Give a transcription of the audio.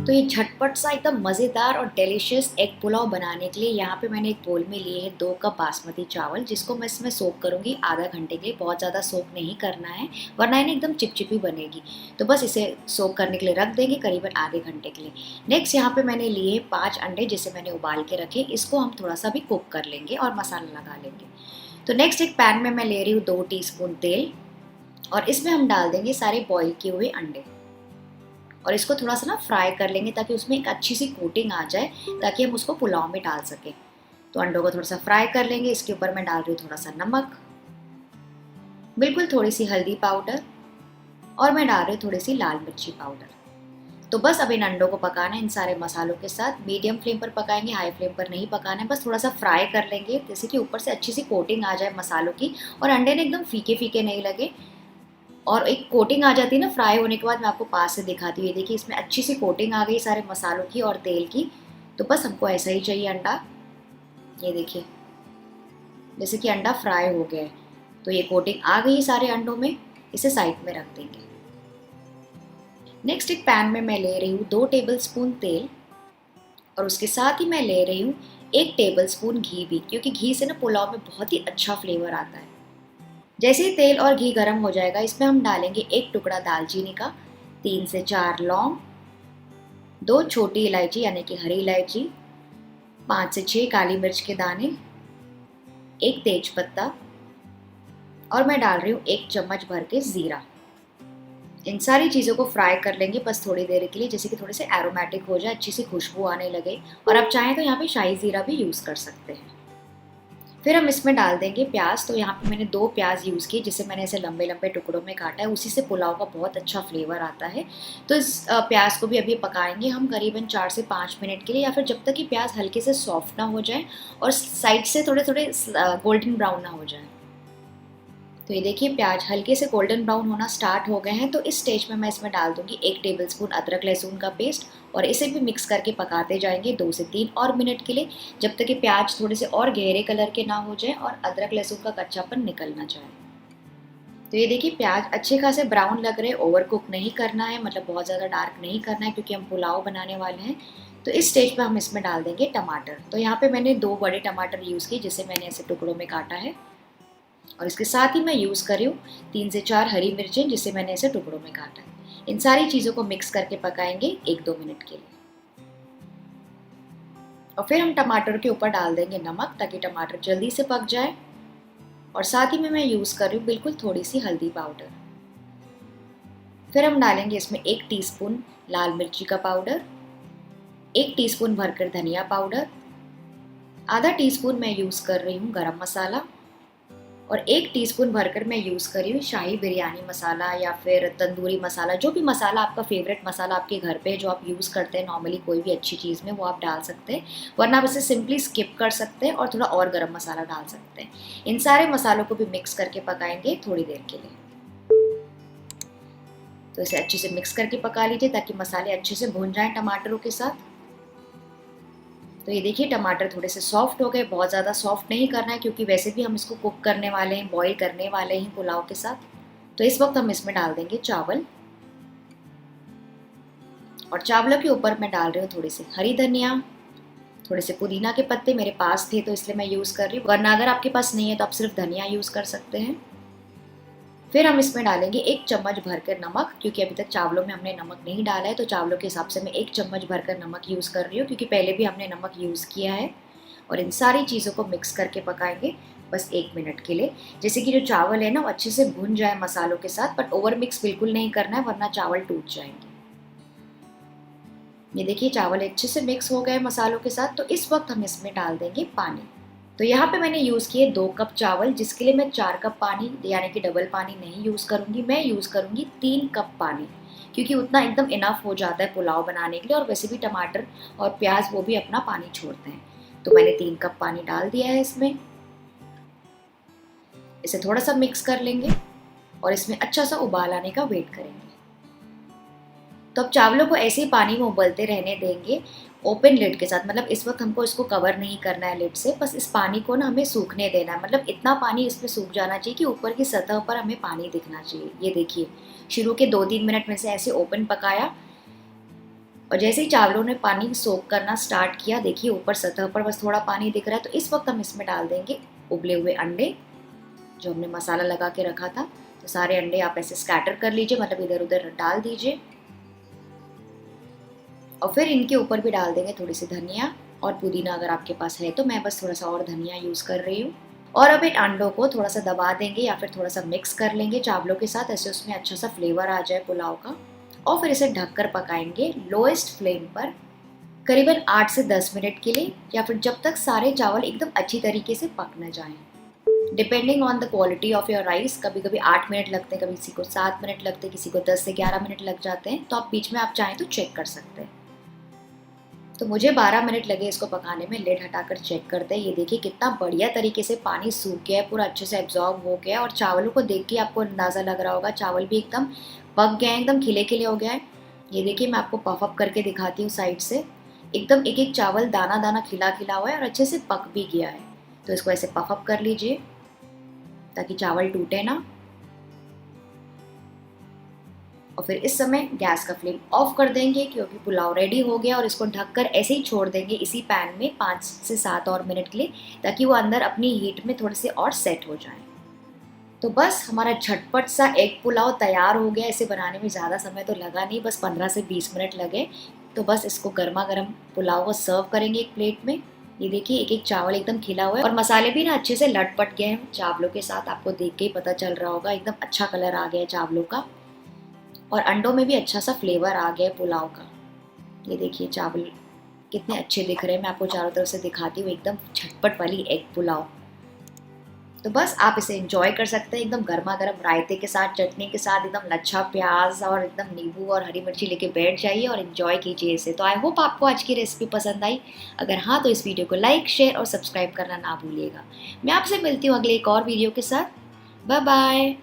तो ये झटपट सा एकदम मज़ेदार और डिलीशियस एग पुलाव बनाने के लिए यहाँ पे मैंने एक बोल में लिए हैं 2 कप बासमती चावल, जिसको मैं इसमें सोक करूँगी आधा घंटे के लिए। बहुत ज़्यादा सोक नहीं करना है वरना इन्हें एकदम चिपचिपी बनेगी। तो बस इसे सोक करने के लिए रख देंगे करीबन आधे घंटे के लिए। नेक्स्ट यहाँ पे मैंने लिए 5 अंडे, जिसे मैंने उबाल के रखे। इसको हम थोड़ा सा भी कुक कर लेंगे और मसाला लगा लेंगे। तो नेक्स्ट एक पैन में मैं ले रही हूँ 2 टीस्पून तेल, और इसमें हम डाल देंगे सारे बॉईल किए हुए अंडे, और इसको थोड़ा सा ना फ्राई कर लेंगे ताकि उसमें एक अच्छी सी कोटिंग आ जाए, ताकि हम उसको पुलाव में डाल सकें। तो अंडों को थोड़ा सा फ्राई कर लेंगे। इसके ऊपर मैं डाल रही हूँ थोड़ा सा नमक, बिल्कुल थोड़ी सी हल्दी पाउडर, और मैं डाल रही हूँ थोड़ी सी लाल मिर्ची पाउडर। तो बस अब इन अंडों को पकाना है इन सारे मसालों के साथ। मीडियम फ्लेम पर पकाएंगे, हाई फ्लेम पर नहीं पकाना है। बस थोड़ा सा फ्राई कर लेंगे जैसे कि ऊपर से अच्छी सी कोटिंग आ जाए मसालों की, और अंडे ने एकदम फीके फीके नहीं लगे। और एक कोटिंग आ जाती है ना फ्राई होने के बाद। मैं आपको पास से दिखाती हूँ, ये देखिए इसमें अच्छी सी कोटिंग आ गई सारे मसालों की और तेल की। तो बस हमको ऐसा ही चाहिए अंडा। ये देखिए जैसे कि अंडा फ्राई हो गया है। तो ये कोटिंग आ गई सारे अंडों में, इसे साइड में रख देंगे। नेक्स्ट एक पैन में मैं ले रही हूँ 2 टेबलस्पून तेल, और उसके साथ ही मैं ले रही हूँ 1 टेबलस्पून घी भी, क्योंकि घी से ना पुलाव में बहुत ही अच्छा फ्लेवर आता है। जैसे ही तेल और घी गर्म हो जाएगा, इसमें हम डालेंगे 1 टुकड़ा दालचीनी का, 3 से 4 लौंग, 2 छोटी इलायची यानी कि हरी इलायची, 5 से 6 काली मिर्च के दाने, 1 तेज पत्ता, और मैं डाल रही हूँ 1 चम्मच भर के ज़ीरा। इन सारी चीज़ों को फ्राई कर लेंगे बस थोड़ी देर के लिए, जैसे कि थोड़े से एरोमेटिक हो जाए, अच्छी सी खुशबू आने लगे। और आप चाहें तो यहाँ पे शाही ज़ीरा भी यूज़ कर सकते हैं। फिर हम इसमें डाल देंगे प्याज। तो यहाँ पे मैंने 2 प्याज यूज़ किए, जिसे मैंने ऐसे लंबे लंबे टुकड़ों में काटा है। उसी से पुलाव का बहुत अच्छा फ्लेवर आता है। तो इस प्याज को भी अभी पकाएंगे हम करीबन 4 से 5 मिनट के लिए, या फिर जब तक कि प्याज हल्के से सॉफ्ट ना हो जाए और साइड से थोड़े थोड़े गोल्डन ब्राउन ना हो जाए। तो ये देखिए प्याज हल्के से गोल्डन ब्राउन होना स्टार्ट हो गए हैं। तो इस स्टेज में मैं इसमें डाल दूंगी 1 टेबलस्पून अदरक लहसुन का पेस्ट, और इसे भी मिक्स करके पकाते जाएंगे 2 से 3 और मिनट के लिए, जब तक कि प्याज थोड़े से और गहरे कलर के ना हो जाए और अदरक लहसुन का कच्चापन निकल ना जाए। तो ये देखिए प्याज अच्छे खासे ब्राउन लग रहे हैं, ओवर कुक नहीं करना है, मतलब बहुत ज़्यादा डार्क नहीं करना है, क्योंकि हम पुलाव बनाने वाले हैं। तो इस स्टेज पर हम इसमें डाल देंगे टमाटर। तो यहाँ पे मैंने 2 बड़े टमाटर यूज़ किए, जिसे मैंने ऐसे टुकड़ों में काटा है। और इसके साथ ही मैं यूज़ कर रही हूँ 3 से 4 हरी मिर्चें, जिसे मैंने ऐसे टुकड़ों में काटा है। इन सारी चीज़ों को मिक्स करके पकाएंगे 1-2 मिनट के लिए। और फिर हम टमाटर के ऊपर डाल देंगे नमक, ताकि टमाटर जल्दी से पक जाए। और साथ ही में मैं यूज़ कर रही हूँ बिल्कुल थोड़ी सी हल्दी पाउडर। फिर हम डालेंगे इसमें 1 टीस्पून लाल मिर्ची का पाउडर, 1 टीस्पून भरकर धनिया पाउडर, आधा टीस्पून मैं यूज़ कर रही हूँ गरम मसाला, और 1 टीस्पून भरकर मैं यूज़ कर रही हूँ शाही बिरयानी मसाला या फिर तंदूरी मसाला। जो भी मसाला आपका फेवरेट मसाला आपके घर पे जो आप यूज़ करते हैं नॉर्मली कोई भी अच्छी चीज़ में, वो आप डाल सकते हैं, वरना आप इसे सिंपली स्किप कर सकते हैं और थोड़ा और गरम मसाला डाल सकते हैं। इन सारे मसालों को भी मिक्स करके पकाएंगे थोड़ी देर के लिए। तो इसे अच्छे से मिक्स करके पका लीजिए ताकि मसाले अच्छे से भून जाएं टमाटरों के साथ। तो ये देखिए टमाटर थोड़े से सॉफ्ट हो गए, बहुत ज़्यादा सॉफ्ट नहीं करना है, क्योंकि वैसे भी हम इसको कुक करने वाले हैं, बॉईल करने वाले हैं पुलाव के साथ। तो इस वक्त हम इसमें डाल देंगे चावल, और चावलों के ऊपर मैं डाल रही हूँ थोड़ी सी हरी धनिया, थोड़े से पुदीना के पत्ते। मेरे पास थे तो इसलिए मैं यूज़ कर रही हूँ, वरना अगर आपके पास नहीं है तो आप सिर्फ धनिया यूज़ कर सकते हैं। फिर हम इसमें डालेंगे 1 चम्मच भरकर नमक, क्योंकि अभी तक चावलों में हमने नमक नहीं डाला है। तो चावलों के हिसाब से मैं 1 चम्मच भरकर नमक यूज़ कर रही हूँ, क्योंकि पहले भी हमने नमक यूज़ किया है। और इन सारी चीज़ों को मिक्स करके पकाएंगे बस 1 मिनट के लिए, जैसे कि जो चावल है ना वो अच्छे से भुन जाए मसालों के साथ। बट ओवर मिक्स बिल्कुल नहीं करना है, वरना चावल टूट जाएंगे। ये देखिए चावल अच्छे से मिक्स हो गए मसालों के साथ। तो इस वक्त हम इसमें डाल देंगे पानी। तो यहाँ पे मैंने यूज़ किए 2 कप चावल, जिसके लिए मैं 4 कप पानी यानी कि डबल पानी नहीं यूज़ करूँगी। मैं यूज़ करूँगी 3 कप पानी, क्योंकि उतना एकदम इनफ हो जाता है पुलाव बनाने के लिए। और वैसे भी टमाटर और प्याज वो भी अपना पानी छोड़ते हैं। तो मैंने 3 कप पानी डाल दिया है इसमें। इसे थोड़ा सा मिक्स कर लेंगे और इसमें अच्छा सा उबाल आने का वेट करेंगे। तो अब चावलों को ऐसे ही पानी में उबलते रहने देंगे ओपन लिड के साथ। मतलब इस वक्त हमको इसको कवर नहीं करना है लिड से, बस इस पानी को ना हमें सूखने देना है। मतलब इतना पानी इसमें सूख जाना चाहिए कि ऊपर की सतह पर हमें पानी दिखना चाहिए। ये देखिए शुरू के 2-3 मिनट में से ऐसे ओपन पकाया, और जैसे ही चावलों ने पानी सोख करना स्टार्ट किया, देखिए ऊपर सतह पर बस थोड़ा पानी दिख रहा है, तो इस वक्त हम इसमें डाल देंगे उबले हुए अंडे जो हमने मसाला लगा के रखा था। तो सारे अंडे आप ऐसे स्कैटर कर लीजिए, मतलब इधर उधर डाल दीजिए। और फिर इनके ऊपर भी डाल देंगे थोड़ी सी धनिया और पुदीना, अगर आपके पास है तो। मैं बस थोड़ा सा और धनिया यूज़ कर रही हूँ। और अब इन अंडों को थोड़ा सा दबा देंगे या फिर थोड़ा सा मिक्स कर लेंगे चावलों के साथ, ऐसे उसमें अच्छा सा फ्लेवर आ जाए पुलाव का। और फिर इसे ढककर पकाएंगे लोएस्ट फ्लेम पर करीबन 8 से 10 मिनट के लिए, या फिर जब तक सारे चावल एकदम अच्छी तरीके से पक न जाएं। Depending on the quality of your rice, कभी कभी 8 मिनट लगते हैं, कभी किसी को 7 मिनट लगते हैं, किसी को 10 से 11 मिनट लग जाते हैं। तो आप बीच में आप चाहें तो चेक कर सकते हैं। तो मुझे 12 मिनट लगे इसको पकाने में। लिड हटाकर चेक करते हैं। ये देखिए कितना बढ़िया तरीके से पानी सूख गया है, पूरा अच्छे से एब्जॉर्ब हो गया है। और चावलों को देख के आपको अंदाज़ा लग रहा होगा, चावल भी एकदम पक गए हैं, एकदम खिले खिले हो गया है। ये देखिए मैं आपको पफ अप करके दिखाती हूँ साइड से। एकदम एक एक चावल दाना दाना खिला खिला हुआ है और अच्छे से पक भी गया है। तो इसको ऐसे पफ अप कर लीजिए ताकि चावल टूटे ना। और फिर इस समय गैस का फ्लेम ऑफ कर देंगे क्योंकि पुलाव रेडी हो गया। और इसको ढककर ऐसे ही छोड़ देंगे इसी पैन में 5 से 7 और मिनट के लिए, ताकि वो अंदर अपनी हीट में थोड़े से और सेट हो जाए। तो बस हमारा झटपट सा एग पुलाव तैयार हो गया। इसे बनाने में ज़्यादा समय तो लगा नहीं, बस 15 से 20 मिनट लगे। तो बस इसको गर्मा गर्म पुलाव को सर्व करेंगे एक प्लेट में। ये देखिए एक एक चावल एकदम खिला हुआ है और मसाले भी ना अच्छे से लटपट गए हैं चावलों के साथ। आपको देख के ही पता चल रहा होगा, एकदम अच्छा कलर आ गया है चावलों का। और अंडों में भी अच्छा सा फ्लेवर आ गया है पुलाव का। ये देखिए चावल कितने अच्छे दिख रहे हैं। मैं आपको चारों तरफ से दिखाती हूँ, एकदम झटपट वाली एग पुलाव। तो बस आप इसे एंजॉय कर सकते हैं एकदम गर्मा गर्म रायते के साथ, चटनी के साथ, एकदम लच्छा प्याज और एकदम नींबू और हरी मिर्ची लेके बैठ जाइए और एंजॉय कीजिए इसे। तो आई होप आपको आज की रेसिपी पसंद आई। अगर हाँ तो इस वीडियो को लाइक, शेयर और सब्सक्राइब करना ना भूलिएगा। मैं आपसे मिलती हूँ अगले एक और वीडियो के साथ। Bye bye.